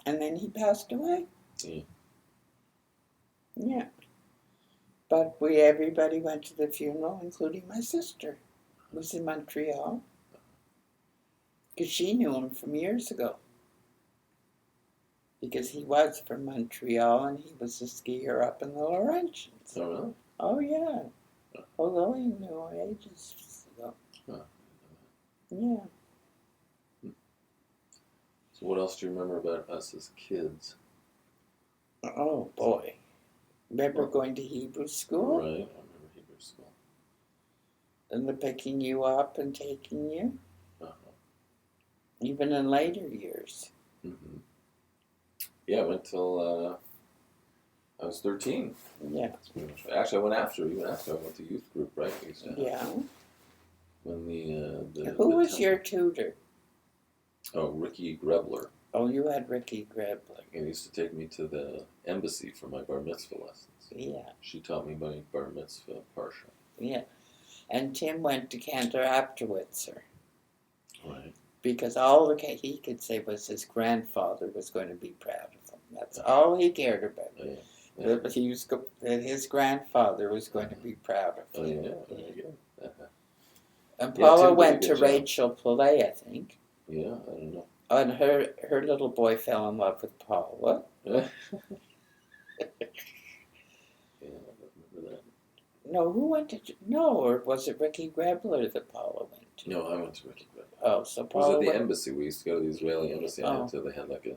and then he passed away. Yeah. Yeah. But everybody went to the funeral, including my sister, who was in Montreal, because she knew him from years ago. Because he was from Montreal and he was a skier up in the Laurentians. Oh, really? Oh, yeah. Although he knew ages ago. Huh. Yeah. So what else do you remember about us as kids? Oh, boy. Remember going to Hebrew school? Right, I remember Hebrew school. And the picking you up and taking you? Uh-huh. Even in later years. Mm-hmm. Yeah, I went till I was 13. Yeah. That's pretty much right. Actually, I went after. Even after I went to youth group, right? Yeah. When the Who was temple. your tutor? Oh, Ricky Grebler. Oh, you had Ricky Grebler. He used to take me to the embassy for my bar mitzvah lessons. Yeah. She taught me my bar mitzvah parsha. Yeah. And Tim went to Cantor Aptowitzer. Right. Because all he could say was his grandfather was going to be proud of him. That's all he cared about. Oh, yeah. That his grandfather was going to be proud of Oh, him. yeah. Very good. Uh-huh. And Yeah, Paula Tim did a went good to job. Rachel Pillay, I think. Yeah, I don't know. And her little boy fell in love with Paula. Yeah, I don't remember that. No, who went to... No, or was it Ricky Grebler that Paula went to? No, I went to Ricky Grebler. Oh, so It was Paula at the went... embassy. We used to go to the Israeli embassy. Oh. They had like a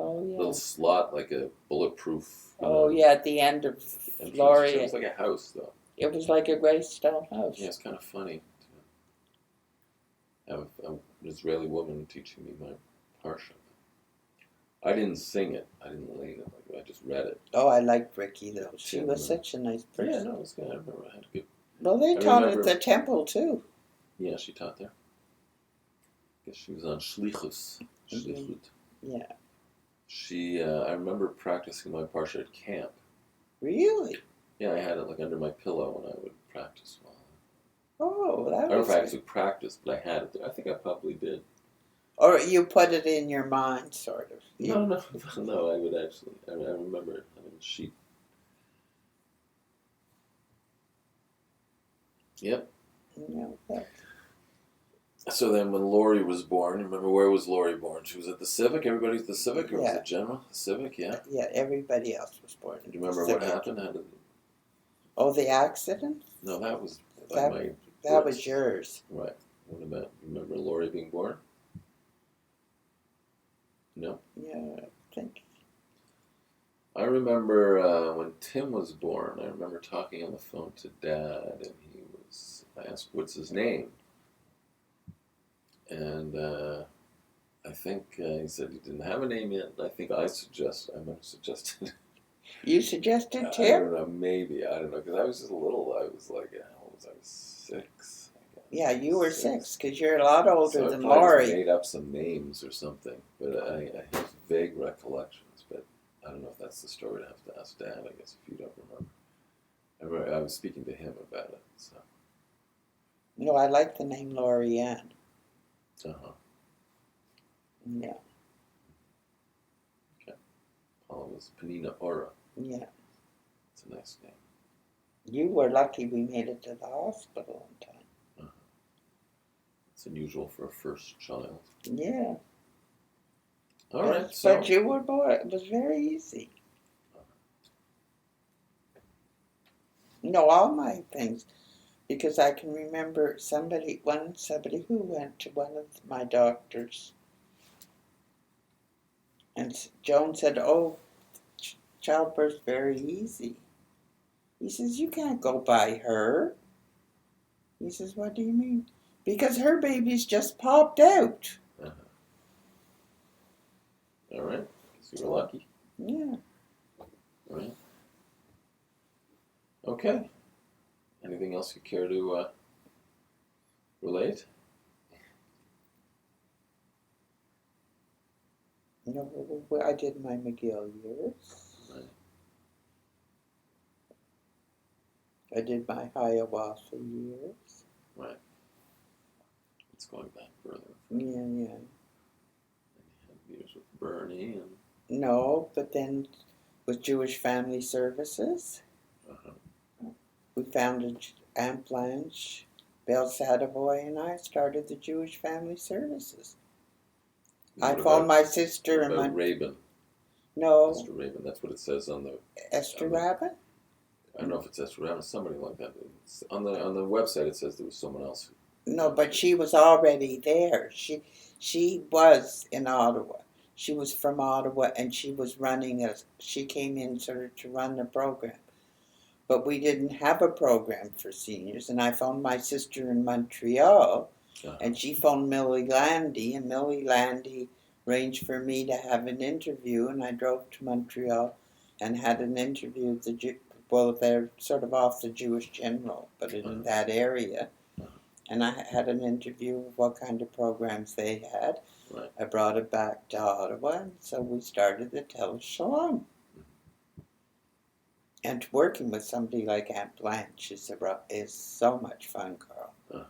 Oh, yeah. little slot, like a bulletproof. Oh, yeah, at the end of entrance. Laurie. It was like a house, though. It was like a gray stone house. Yeah, it's kind of funny to have an Israeli woman teaching me my parsha. I didn't sing it. I didn't lean it. Like I just read it. Oh, I liked Ricky, though. She Yeah, was such a nice person. Yeah, no, it was good. I remember I had a good... Well, they taught at the temple, too. Yeah, she taught there. I guess she was on Shlichus. Mm-hmm. Yeah. I remember practicing my parsha at camp. Really? Yeah, I had it like under my pillow when I would practice. Oh, that was... I don't know if I actually practiced, but I had it there. I think I probably did. Or you put it in your mind, sort of. No, I would actually. I remember having a sheet. Yep. No, So then when Lori was born, remember where was Lori born? She was at the Civic? Everybody was at the Civic? Or was it General? The Civic, yeah. Yeah, everybody else was born. Do you remember what happened? Oh, the accident? No, that was that was yours. Right. What about, you remember Lori being born? No? Yeah, I think. I remember when Tim was born, I remember talking on the phone to Dad, and I asked, what's his name? And I think he said he didn't have a name yet. I think I might have suggested. You suggested Tim? I don't know, maybe. I don't know, because I was just little. I was like, how old was I? 6. Yeah, you were 6, because you're a lot older than I Lori. made up some names or something, but I have vague recollections, but I don't know if that's the story. I'd have to ask Dad, I guess, if you don't remember. I was speaking to him about it, so. No, I like the name Lori Ann. Uh-huh. Yeah. Okay. Paula was Penina Ora. Yeah. It's a nice name. You were lucky we made it to the hospital in time. Uh-huh. It's unusual for a first child. Yeah. All right. But you were born. It was very easy. All my things. Because I can remember somebody who went to one of my doctors. And Joan said, oh, childbirth's very easy. He says, you can't go by her. He says, what do you mean? Because her baby's just popped out. Uh-huh. All right. Guess you were lucky. Yeah. All right. Okay. Anything else you care to relate? No, I did my McGill years. Right. I did my Hiawatha years. Right. It's going back further. Yeah. And you had years with Bernie and... No, but then with Jewish Family Services. Uh-huh. we founded Aunt Blanche, Bill Savoy, and I started the Jewish Family Services. I phoned my sister and my Rabin. No. Esther Rabin. That's what it says on the Esther Rabin. I don't know if it's Esther Rabin or somebody like that. It's on the website it says there was someone else. No, but she was already there. She was in Ottawa. She was from Ottawa, and she was running a. She came in sort of to run the program, but we didn't have a program for seniors. And I phoned my sister in Montreal, and she phoned Millie Landy, and Millie Landy arranged for me to have an interview, and I drove to Montreal and had an interview with well, they're sort of off the Jewish General, but in that area. And I had an interview of what kind of programs they had. Right. I brought it back to Ottawa, and so we started the Tel Shalom. And working with somebody like Aunt Blanche is so much fun, Carl.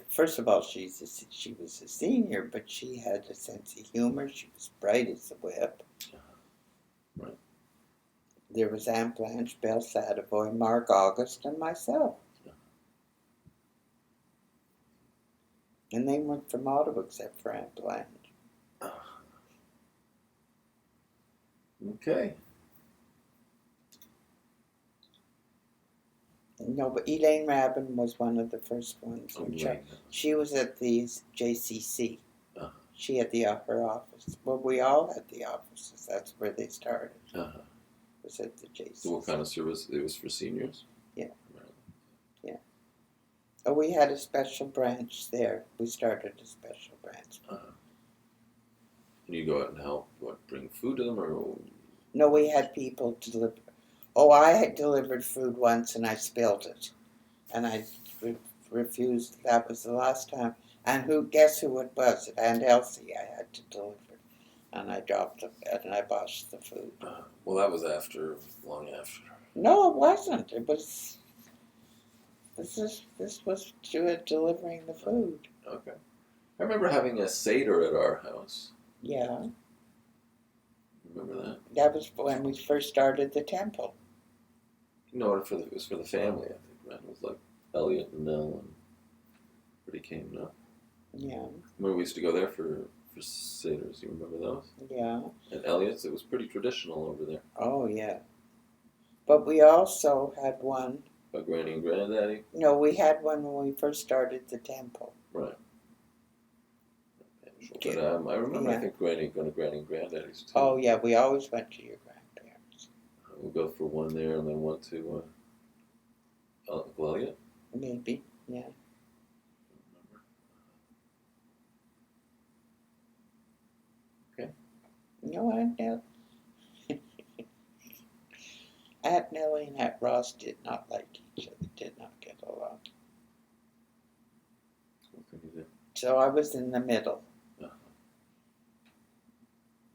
First of all, she was a senior, but she had a sense of humor. She was bright as a whip. Right. There was Aunt Blanche, Belle Savoy, Mark August, and myself. And they weren't from Ottawa except for Aunt Blanche. Okay. No, but Elaine Rabin was one of the first ones. She was at the JCC. She had her office. Well, we all had the offices. That's where they started. Was at the JCC. So what kind of service? It was for seniors? Yeah. Yeah. Oh, we had a special branch there. We started a special branch. And you go out and help, bring food to them, or? No, we had people deliver. Oh, I had delivered food once and I spilled it. And I refused. That was the last time. And guess who it was? Aunt Elsie I had to deliver. And I dropped it and I washed the food. Well, that was long after. No, it wasn't. It was... This was delivering the food. Okay. I remember having a Seder at our house. Yeah. Remember that? That was when we first started the temple. No, it was for the family, I think, right? It was like Elliot and Nell and everybody came, no? Yeah. Remember we used to go there for Seders. You remember those? Yeah. At Elliot's, it was pretty traditional over there. Oh, yeah. But we also had one... By Granny and Granddaddy? No, we had one when we first started the temple. Right. But I remember, I think going to Granny and Granddaddy's too. Oh, yeah, we always went to your grandparents. We'll go for one there and then one to Elliot? Maybe, yeah. Okay. No, Aunt Nellie and Aunt Ross did not like each other, did not get along. What can you do? So I was in the middle.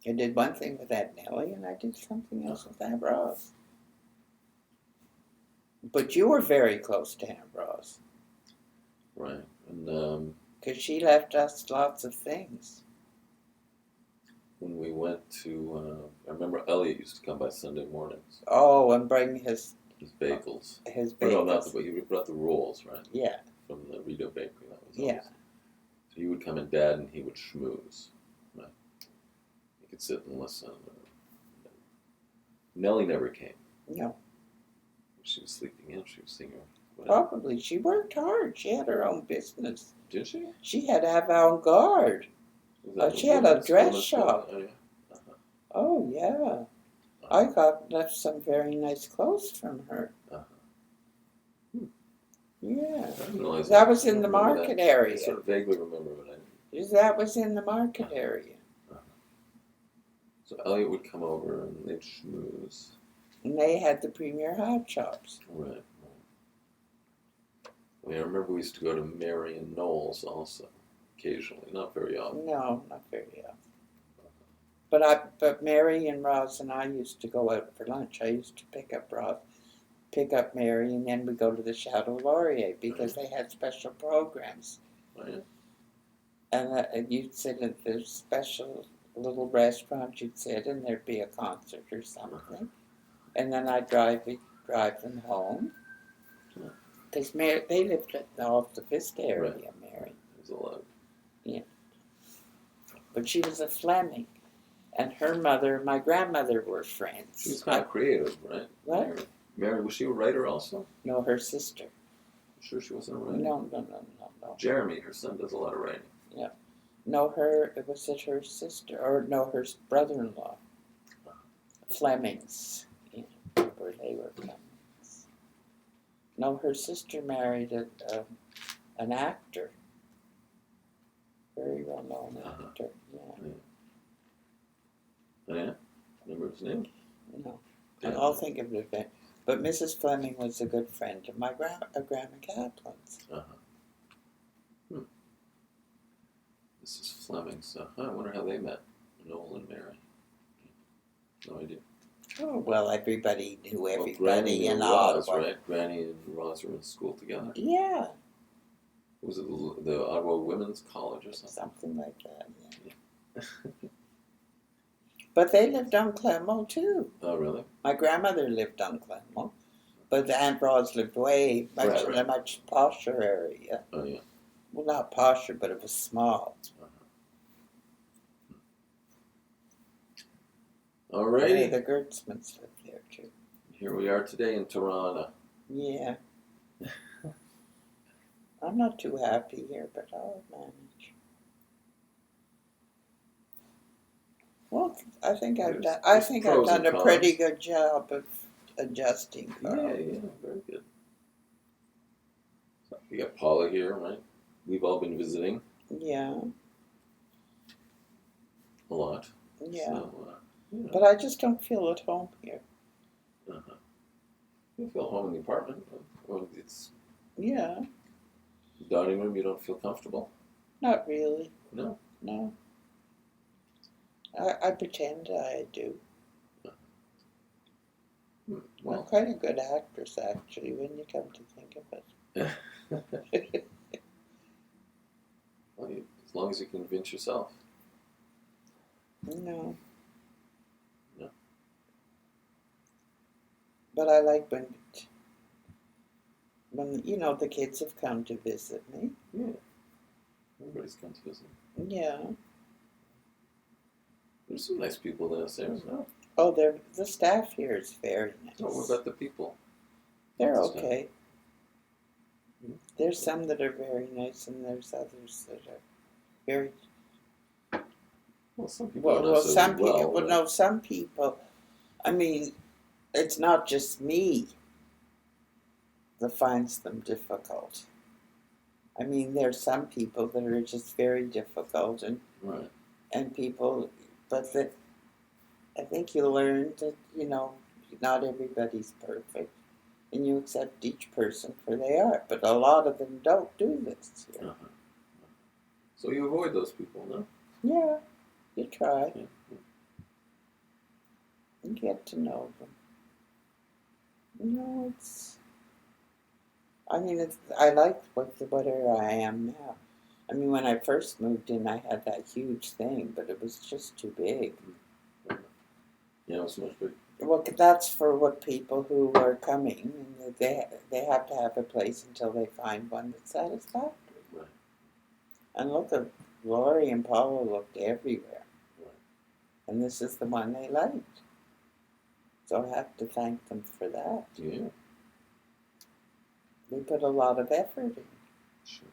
I did one thing with Aunt Nellie and I did something else with Aunt Ross. But you were very close to Aunt Ross. Right. And because she left us lots of things. When we went to, I remember Elliot used to come by Sunday mornings. Oh, and bring his bagels. His bagels. No, not the bagels. He brought the rolls, right? Yeah. From the Rito Bakery. That was yeah. So he would come in, Dad, and he would schmooze. Right. He could sit and listen. Nellie never came. No. She was sleeping in. She was singing. Probably. She worked hard. She had her own business. Did she? She had avant-garde. She had a dress shop. Oh, yeah. Oh, yeah. I got some very nice clothes from her. Yeah. That was in the market area. I sort of vaguely remember it. That was in the market area. So Elliot would come over and they'd schmooze. And they had the premier hot chops. Right. I mean, I remember we used to go to Mary and Noel's also, occasionally, not very often. No, not very often. But Mary and Roz and I used to go out for lunch. I used to pick up Mary, and then we go to the Chateau Laurier because they had special programs. Oh, yeah. And you'd sit at the special little restaurant. You'd sit, and there'd be a concert or something. And then I'd drive drive them home. Yeah. Because they lived off the Fisk area, Right. Mary. It was allowed. But she was a Fleming. And her mother, my grandmother, were friends. She was kind of creative, right? What? Mary, was she a writer also? No, her sister. You sure she wasn't a writer? No. Jeremy, her son, does a lot of writing. Yeah. No, was it her sister? Or no, her brother-in-law. Flemings. Yeah, where they were Flemings. No, her sister married an actor. Very well-known actor. Yeah. Yeah? Remember his name? No. I'll think of it again. But Mrs. Fleming was a good friend of my Grandma Kaplan's. Mrs. Fleming, so I wonder how they met, Noel and Mary. No idea. Oh, well, everybody knew everybody Granny in and Roz, Ottawa. right? Granny and Roz were in school together. Yeah. Was it the Ottawa Women's College or something? Something like that, yeah. But they lived on Clemo, too. Oh, really? My grandmother lived on Clemo. But Aunt Roz lived way much in a much posher area. Oh, yeah. Well, not posher, but it was small. All righty. The Gertzmans lived there, too. Here we are today in Toronto. Yeah. I'm not too happy here, but I'll manage. Well, I think I've done a pretty good job of adjusting, Carl. Yeah, very good. So we got Paula here, right? We've all been visiting. Yeah. A lot. Yeah. So, But I just don't feel at home here. You feel home in the apartment. Or it's dining room, you don't feel comfortable? Not really. No? No. I pretend I do. Well, I'm quite a good actress, actually, when you come to think of it. Well, as long as you convince yourself. No. But I like when the kids have come to visit me. Yeah. Everybody's come to visit. Yeah. There's some nice people downstairs now. Oh, the staff here is very nice. Oh, what about the people? They're okay. There's some that are very nice, and there's others that are very. Well, some people. Some people. I mean, it's not just me that finds them difficult. I mean, there's some people that are just very difficult, and people, but that I think you learn that not everybody's perfect, and you accept each person for they are. But a lot of them don't do this. So you avoid those people, no? Yeah, you try. Yeah. And get to know them. I like whatever I am now. I mean, when I first moved in, I had that huge thing, but it was just too big. Yeah, it was much bigger. Well, that's for what people who are coming, and they have to have a place until they find one that's satisfactory. Right. And look at Lori and Paula looked everywhere. Right. And this is the one they liked. So I have to thank them for that. Yeah. They put a lot of effort in. Sure.